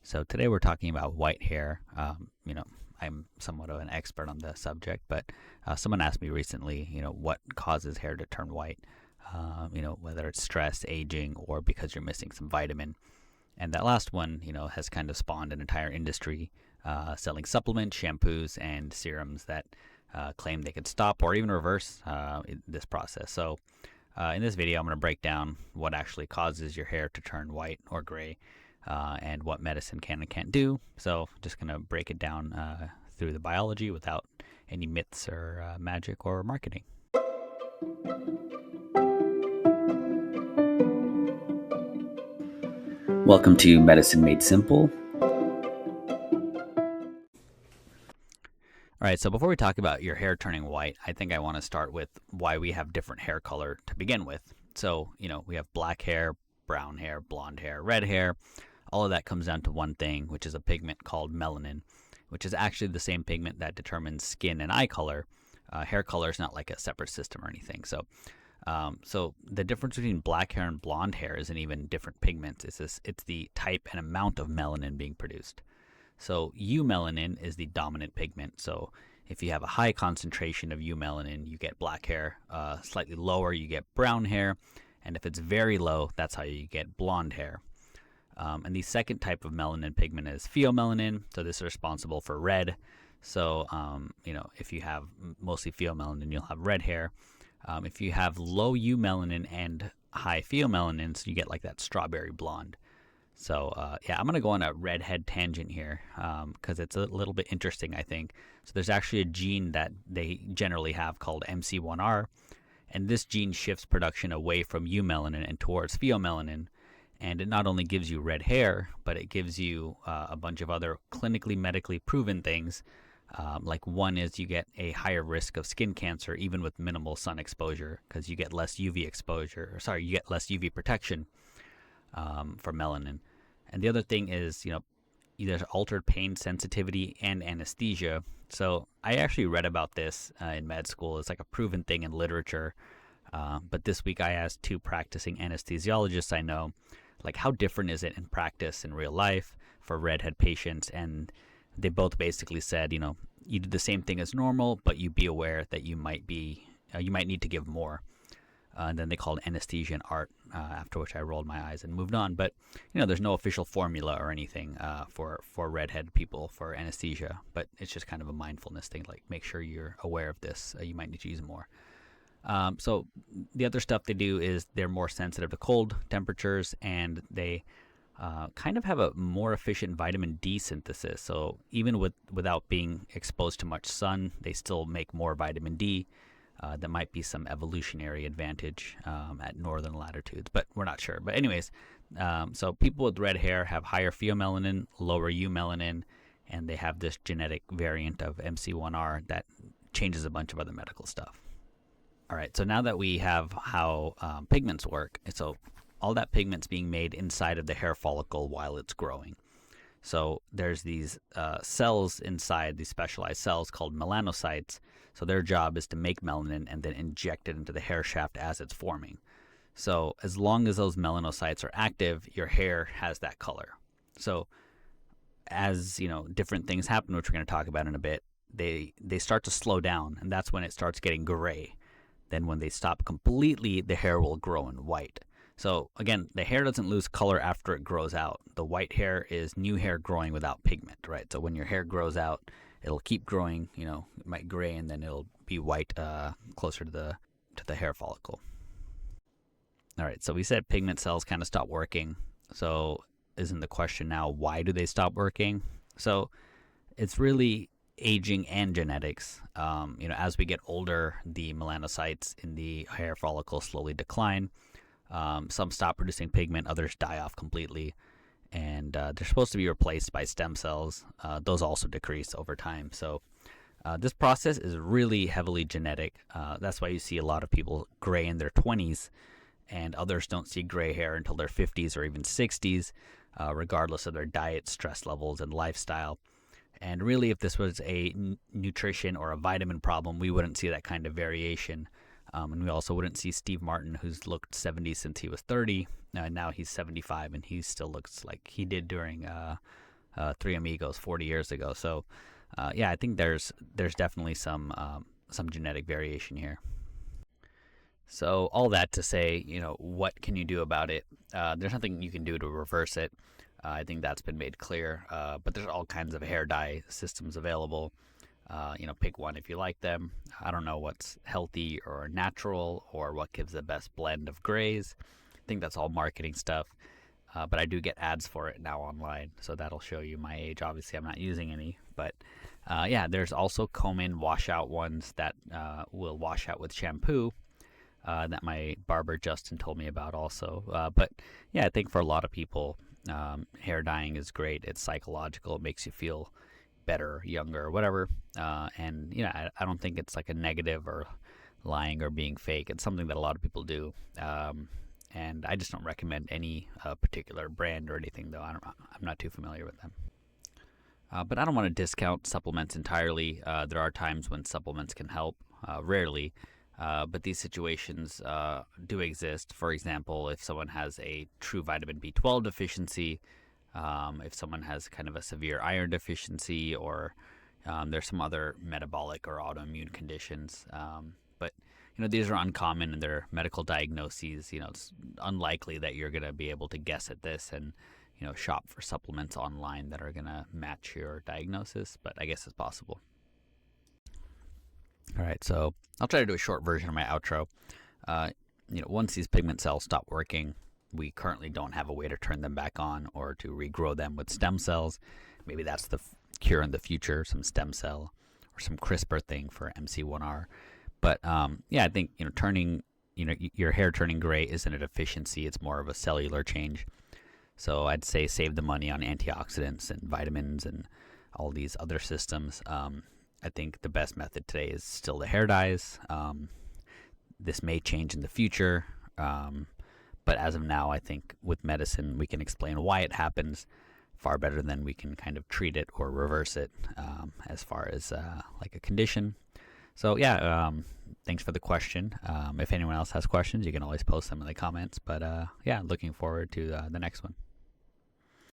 So today we're talking about white hair. I'm somewhat of an expert on the subject, but someone asked me recently, what causes hair to turn white? Whether it's stress, aging, or because you're missing some vitamin. And that last one, has kind of spawned an entire industry selling supplements, shampoos, and serums that claim they could stop or even reverse this process. So in this video, I'm going to break down what actually causes your hair to turn white or gray and what medicine can and can't do. So just going to break it down through the biology without any myths or magic or marketing. Welcome to Medicine Made Simple. All right, so before we talk about your hair turning white, I think I want to start with why we have different hair color to begin with. So, we have black hair, brown hair, blonde hair, red hair. All of that comes down to one thing, which is a pigment called melanin, which is actually the same pigment that determines skin and eye color. Hair color is not like a separate system or anything. So the difference between black hair and blonde hair isn't even different pigments. It's the type and amount of melanin being produced. So eumelanin is the dominant pigment. So if you have a high concentration of eumelanin, you get black hair. Slightly lower, you get brown hair. And if it's very low, that's how you get blonde hair. And the second type of melanin pigment is pheomelanin. So this is responsible for red. So, if you have mostly pheomelanin, you'll have red hair. If you have low eumelanin and high pheomelanin, so you get like that strawberry blonde. So, I'm going to go on a redhead tangent here because it's a little bit interesting, I think. So there's actually a gene that they generally have called MC1R. And this gene shifts production away from eumelanin and towards pheomelanin. And it not only gives you red hair, but it gives you a bunch of other clinically, medically proven things. Like one is you get a higher risk of skin cancer even with minimal sun exposure because you get less UV exposure. You get less UV protection for melanin. And the other thing is, there's altered pain sensitivity and anesthesia. So I actually read about this in med school. It's like a proven thing in literature. But this week I asked two practicing anesthesiologists I know, like, how different is it in practice in real life for redhead patients? And they both basically said, you do the same thing as normal, but you be aware that you might need to give more. And then they called anesthesia an art, after which I rolled my eyes and moved on. But, there's no official formula or anything for redhead people for anesthesia. But it's just kind of a mindfulness thing, like make sure you're aware of this. You might need to use more. So the other stuff they do is they're more sensitive to cold temperatures, and they kind of have a more efficient vitamin D synthesis. So even without being exposed to much sun, they still make more vitamin D. That might be some evolutionary advantage at northern latitudes, but we're not sure. But anyways, so people with red hair have higher pheomelanin, lower eumelanin, and they have this genetic variant of MC1R that changes a bunch of other medical stuff. All right, so now that we have how pigments work, so all that pigment's being made inside of the hair follicle while it's growing. So there's these cells inside, these specialized cells called melanocytes. So their job is to make melanin and then inject it into the hair shaft as it's forming. So as long as those melanocytes are active, your hair has that color. So as different things happen, which we're going to talk about in a bit, they start to slow down, and that's when it starts getting gray. Then when they stop completely, the hair will grow in white. So again, the hair doesn't lose color after it grows out. The white hair is new hair growing without pigment, right? So when your hair grows out, it'll keep growing, it might gray, and then it'll be white closer to the hair follicle. All right, so we said pigment cells kind of stop working. So isn't the question now, why do they stop working? So it's really aging and genetics. As we get older, the melanocytes in the hair follicle slowly decline. Some stop producing pigment, others die off completely, and they're supposed to be replaced by stem cells. Those also decrease over time. So this process is really heavily genetic. That's why you see a lot of people gray in their 20s, and others don't see gray hair until their 50s or even 60s, regardless of their diet, stress levels, and lifestyle. And really, if this was a nutrition or a vitamin problem, we wouldn't see that kind of variation. And we also wouldn't see Steve Martin, who's looked 70 since he was 30. Now he's 75, and he still looks like he did during Three Amigos 40 years ago. So yeah, I think there's definitely some genetic variation here. So all that to say, what can you do about it? There's nothing you can do to reverse it. I think that's been made clear. But there's all kinds of hair dye systems available. Pick one if you like them. I don't know what's healthy or natural or what gives the best blend of grays. I think that's all marketing stuff. But I do get ads for it now online, so that'll show you my age. Obviously, I'm not using any, but yeah, there's also comb-in washout ones that will wash out with shampoo that my barber Justin told me about also. But yeah, I think for a lot of people, hair dyeing is great. It's psychological. It makes you feel better, younger, whatever. And I don't think it's like a negative or lying or being fake. It's something that a lot of people do. And I just don't recommend any particular brand or anything, though. I'm not too familiar with them. But I don't want to discount supplements entirely. There are times when supplements can help, rarely. But these situations do exist. For example, if someone has a true vitamin B12 deficiency, if someone has kind of a severe iron deficiency, or there's some other metabolic or autoimmune conditions. But these are uncommon and they're medical diagnoses. It's unlikely that you're going to be able to guess at this and shop for supplements online that are going to match your diagnosis. But I guess it's possible. All right, so I'll try to do a short version of my outro. Once these pigment cells stop working, we currently don't have a way to turn them back on or to regrow them with stem cells. Maybe that's the cure in the future, some stem cell or some CRISPR thing for MC1R. But yeah, I think turning your hair turning gray isn't a deficiency; it's more of a cellular change. So I'd say save the money on antioxidants and vitamins and all these other systems. I think the best method today is still the hair dyes. This may change in the future, but as of now, I think with medicine we can explain why it happens far better than we can kind of treat it or reverse it as far as like a condition. So yeah, thanks for the question. If anyone else has questions, you can always post them in the comments. But yeah, looking forward to the next one.